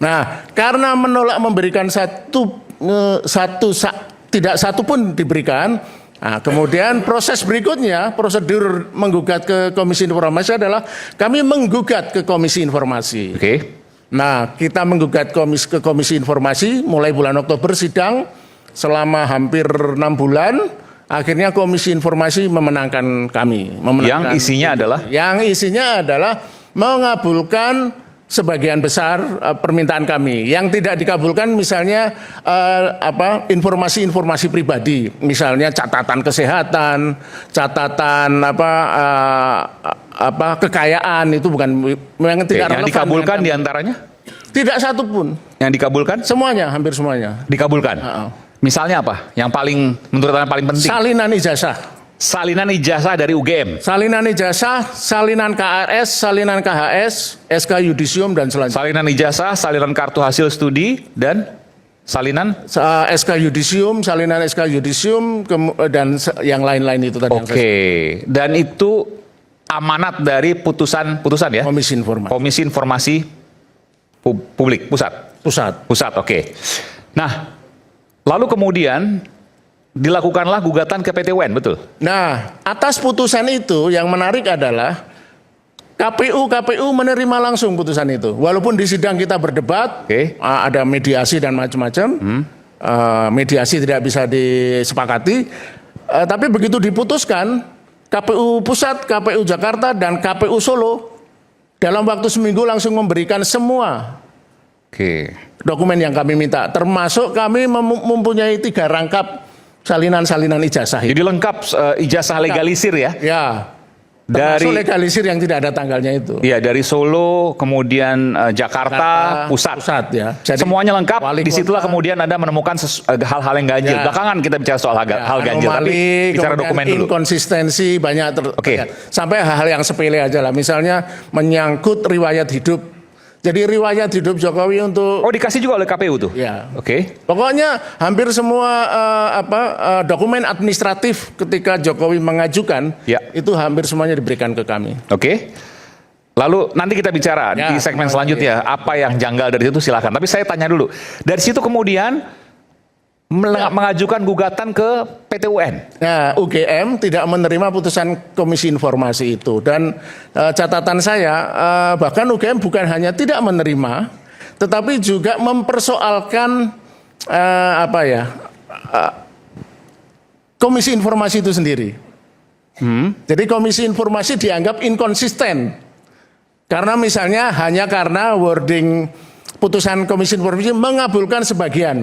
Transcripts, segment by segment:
Nah, karena menolak memberikan tidak satu pun diberikan, nah, kemudian proses berikutnya, prosedur menggugat ke Komisi Informasi adalah kami menggugat ke Komisi Informasi. Oke. Nah, kita menggugat ke Komisi Informasi mulai bulan Oktober, sidang selama hampir 6 bulan. Akhirnya Komisi Informasi memenangkan kami. Yang isinya adalah? Yang isinya adalah mengabulkan sebagian besar permintaan kami. Yang tidak dikabulkan misalnya informasi-informasi pribadi, misalnya catatan kesehatan, catatan kekayaan, itu bukan memang tidak relevan. Yang dikabulkan diantaranya? Tidak satu pun. Yang dikabulkan? Semuanya, hampir semuanya. Dikabulkan. Misalnya apa? Yang menurut Anda paling penting? Salinan ijazah. Salinan ijazah dari UGM. Salinan ijazah, salinan KRS, salinan KHS, SK Yudisium dan selanjutnya. Salinan ijazah, salinan kartu hasil studi dan salinan SK Yudisium, salinan SK Yudisium dan yang lain-lain itu tadi. Oke. Dan itu amanat dari putusan ya? Komisi Informasi. Komisi Informasi Publik Pusat. Pusat, oke. Nah, lalu kemudian dilakukanlah gugatan ke PT UN, betul? Nah, atas putusan itu yang menarik adalah KPU menerima langsung putusan itu. Walaupun di sidang kita berdebat, ada mediasi dan macam-macam, mediasi tidak bisa disepakati, tapi begitu diputuskan, KPU Pusat, KPU Jakarta, dan KPU Solo dalam waktu seminggu langsung memberikan semua dokumen yang kami minta, termasuk kami mempunyai 3 rangkap salinan ijazah. Jadi lengkap ijazah legalisir ya? Ya. Dari legalisir yang tidak ada tanggalnya itu. Iya, dari Solo, kemudian Jakarta, Pusat ya. Jadi, semuanya lengkap. Disitulah kemudian Anda menemukan hal-hal yang ganjil. Ya. Belakangan kita bicara soal hal ganjil, tapi bicara dokumen dulu. Inkonsistensi banyak sampai hal-hal yang sepele aja lah. Misalnya menyangkut riwayat hidup. Jadi riwayat hidup Jokowi untuk dikasih juga oleh KPU tuh. Ya. Pokoknya hampir semua dokumen administratif ketika Jokowi mengajukan itu hampir semuanya diberikan ke kami. Lalu nanti kita bicara di segmen selanjutnya apa yang janggal dari itu, silakan. Tapi saya tanya dulu. Dari situ kemudian mengajukan gugatan ke PT UN. Nah, UGM tidak menerima putusan Komisi Informasi itu, dan catatan saya bahkan UGM bukan hanya tidak menerima, tetapi juga mempersoalkan Komisi Informasi itu sendiri. Jadi Komisi Informasi dianggap inkonsisten karena misalnya hanya karena wording putusan Komisi Informasi mengabulkan sebagian.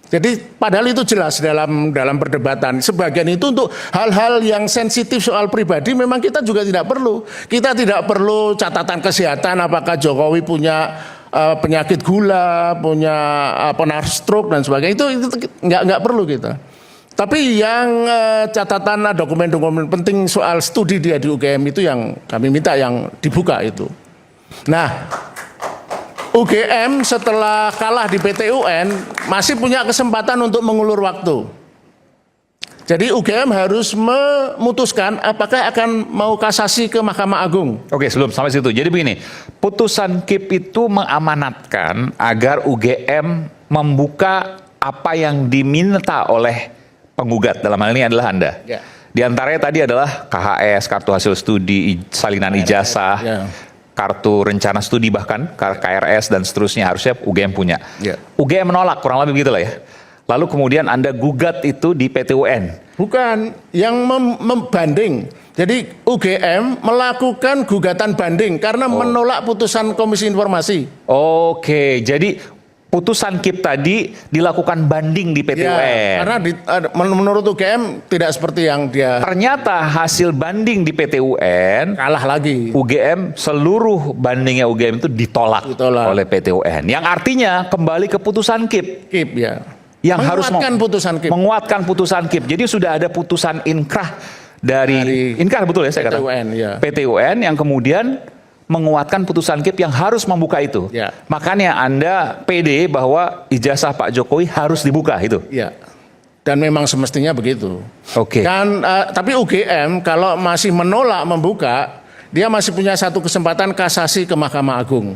Jadi padahal itu jelas dalam perdebatan. Sebagian itu untuk hal-hal yang sensitif soal pribadi memang kita juga tidak perlu. Kita tidak perlu catatan kesehatan, apakah Jokowi punya penyakit gula, punya stroke dan sebagainya. Itu nggak perlu kita. Tapi yang catatan dokumen-dokumen penting soal studi dia di UGM itu yang kami minta yang dibuka itu. Nah, UGM setelah kalah di PT UN masih punya kesempatan untuk mengulur waktu. Jadi UGM harus memutuskan apakah akan mau kasasi ke Mahkamah Agung. Sebelum sampai situ. Jadi begini, putusan KIP itu mengamanatkan agar UGM membuka apa yang diminta oleh penggugat, dalam hal ini adalah Anda. Di antaranya tadi adalah KHS, kartu hasil studi, salinan ijazah, kartu rencana studi, bahkan KRS dan seterusnya harusnya UGM punya. UGM menolak, kurang lebih begitulah ya. Lalu kemudian Anda gugat itu di PT UN. Bukan, yang membanding. Jadi UGM melakukan gugatan banding karena menolak putusan Komisi Informasi. Jadi putusan KIP tadi dilakukan banding di PT UN. Karena menurut UGM tidak seperti yang dia. Ternyata hasil banding di PT UN kalah lagi. UGM, seluruh bandingnya UGM itu ditolak oleh PT UN. Yang artinya kembali ke putusan KIP. Yang harus menguatkan putusan KIP. Jadi sudah ada putusan inkrah dari inkrah, betul ya saya katakan. PT UN yang kemudian menguatkan putusan KIP yang harus membuka itu. Makanya Anda pede bahwa ijazah Pak Jokowi harus dibuka itu. Dan memang semestinya begitu. Tapi UGM kalau masih menolak membuka, dia masih punya satu kesempatan kasasi ke Mahkamah Agung.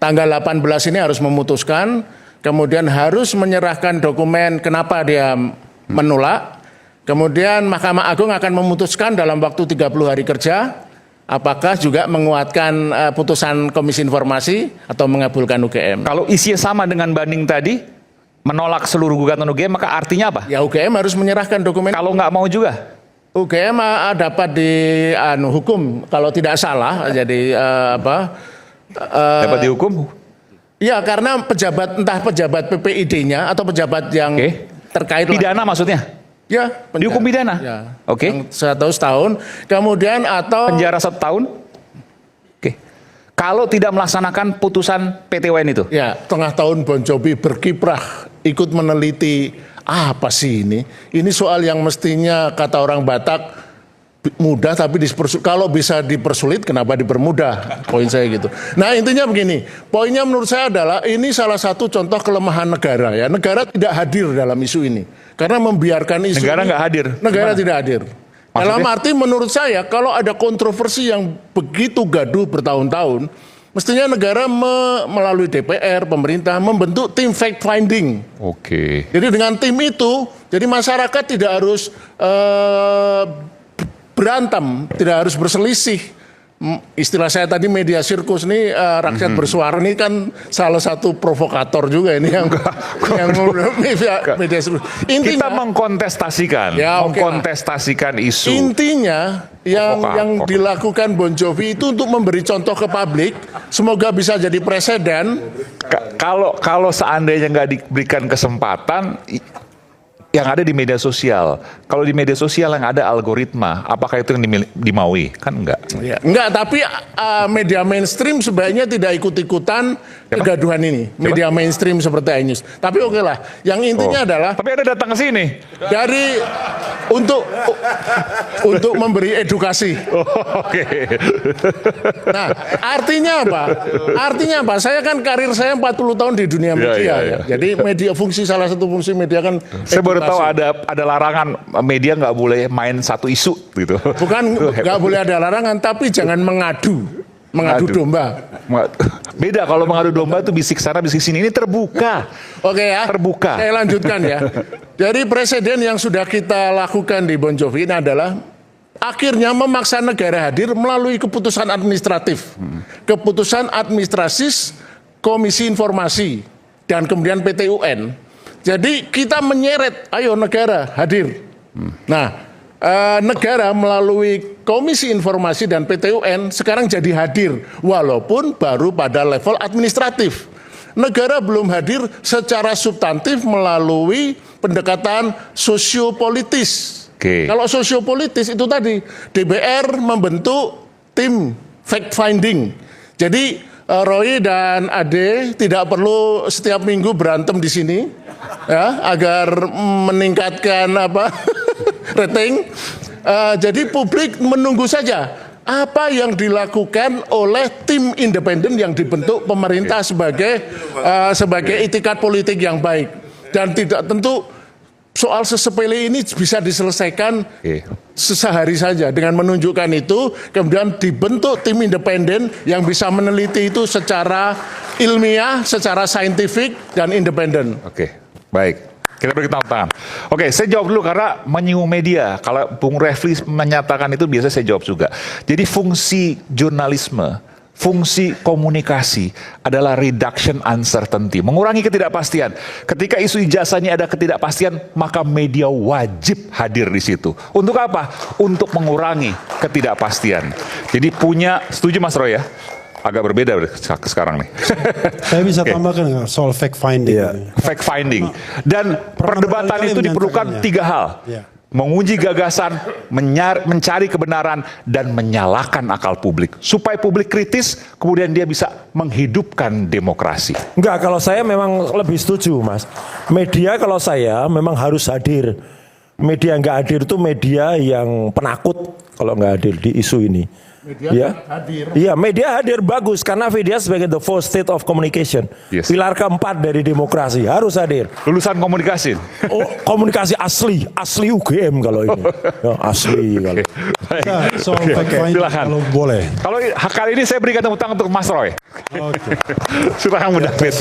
tanggal 18 ini harus memutuskan, kemudian harus menyerahkan dokumen kenapa dia menolak, kemudian Mahkamah Agung akan memutuskan dalam waktu 30 hari kerja, apakah juga menguatkan putusan Komisi Informasi atau mengabulkan UGM. Kalau isinya sama dengan banding tadi, menolak seluruh gugatan UGM, maka artinya apa? Ya UGM harus menyerahkan dokumen. Kalau nggak mau juga? UGM dapat hukum kalau tidak salah, jadi Dapat dihukum? ya karena entah pejabat PPID-nya atau pejabat yang terkait Pidana maksudnya? ya Dihukum pidana? Ya. Oke. Yang setahun, kemudian atau Penjara 1 tahun? Oke. Kalau tidak melaksanakan putusan PT UN itu? ya tengah tahun Bon Jovi berkiprah ikut meneliti apa sih ini? Ini soal yang mestinya kata orang Batak mudah tapi kalau bisa dipersulit kenapa dipermudah? Poin saya gitu. Nah intinya begini, poinnya menurut saya adalah ini salah satu contoh kelemahan negara ya. Negara tidak hadir dalam isu ini karena membiarkan isu. Negara nggak hadir. Negara tidak hadir. Maksudnya? Dalam arti menurut saya kalau ada kontroversi yang begitu gaduh bertahun-tahun, mestinya negara melalui DPR, pemerintah membentuk tim fact finding. Oke. Jadi dengan tim itu, jadi masyarakat tidak harus berantem, tidak harus berselisih. Istilah saya tadi media sirkus ini rakyat bersuara ini kan salah satu provokator juga ini yang media sirkus. Kita mengkontestasikan, mengkontestasikan isu. Intinya yang dilakukan Bon Jovi itu untuk memberi contoh ke publik, semoga bisa jadi presiden. Kalau seandainya nggak diberikan kesempatan, yang ada di media sosial. Kalau di media sosial yang ada algoritma, apakah itu yang dimaui? Kan enggak. Ya, enggak, tapi media mainstream sebaiknya tidak ikut-ikutan kegaduhan ini. Media mainstream seperti iNews. Tapi oke lah, yang intinya adalah tapi ada datang ke sini. Dari untuk memberi edukasi. Oke. Nah, artinya apa? Artinya apa? Saya kan karir saya 40 tahun di dunia media. Ya. Jadi salah satu fungsi media kan saya baru tahu ada larangan media nggak boleh main satu isu gitu. Bukan nggak boleh ada larangan, tapi jangan mengadu domba. Beda kalau mengadu domba itu bisik sana bisik sini, ini terbuka. Oke ya. Terbuka. Saya lanjutkan ya. Jadi presiden yang sudah kita lakukan di Bon Jovi ini adalah akhirnya memaksa negara hadir melalui keputusan administratif. Keputusan administratif Komisi Informasi dan kemudian PT UN. Jadi kita menyeret, ayo negara hadir. Nah, negara melalui Komisi Informasi dan PT UN sekarang jadi hadir, walaupun baru pada level administratif. Negara belum hadir secara substantif melalui pendekatan sosiopolitis. Kalau sosiopolitis itu tadi, DPR membentuk tim fact finding. Jadi Roy dan Ade tidak perlu setiap minggu berantem di sini, ya, agar meningkatkan rating. Jadi publik menunggu saja apa yang dilakukan oleh tim independen yang dibentuk pemerintah sebagai itikat politik yang baik, dan tidak tentu soal sesepele ini bisa diselesaikan sehari saja dengan menunjukkan itu, kemudian dibentuk tim independen yang bisa meneliti itu secara ilmiah, secara saintifik dan independen. Oke, baik. Kita beri tepuk tangan. Oke, saya jawab dulu karena menyinggung media. Kalau Bung Refli menyatakan itu biasa saya jawab juga. Jadi fungsi jurnalisme, fungsi komunikasi adalah reduction uncertainty, mengurangi ketidakpastian. Ketika isu ijazah ini ada ketidakpastian, maka media wajib hadir di situ. Untuk apa? Untuk mengurangi ketidakpastian. Jadi setuju Mas Roy ya? Agak berbeda sekarang nih. Saya bisa tambahkan soal fact finding. Fact finding. Dan perdebatan itu diperlukan 3 hal. Menguji gagasan, mencari kebenaran, dan menyalakan akal publik. Supaya publik kritis, kemudian dia bisa menghidupkan demokrasi. Enggak, kalau saya memang lebih setuju, Mas. Media kalau saya memang harus hadir. Media nggak hadir itu media yang penakut kalau nggak hadir di isu ini. Ya. Iya, media hadir bagus karena media sebagai the fourth state of communication. Yes. Pilar keempat dari demokrasi harus hadir. Lulusan komunikasi. Oh, komunikasi asli UGM kalau ini. Ya, asli kalau. Kita soal fact finding silakan. kalau boleh. Kalau kali ini saya berikan tepuk tangan untuk Mas Roy. Oke. Silakan Bu David.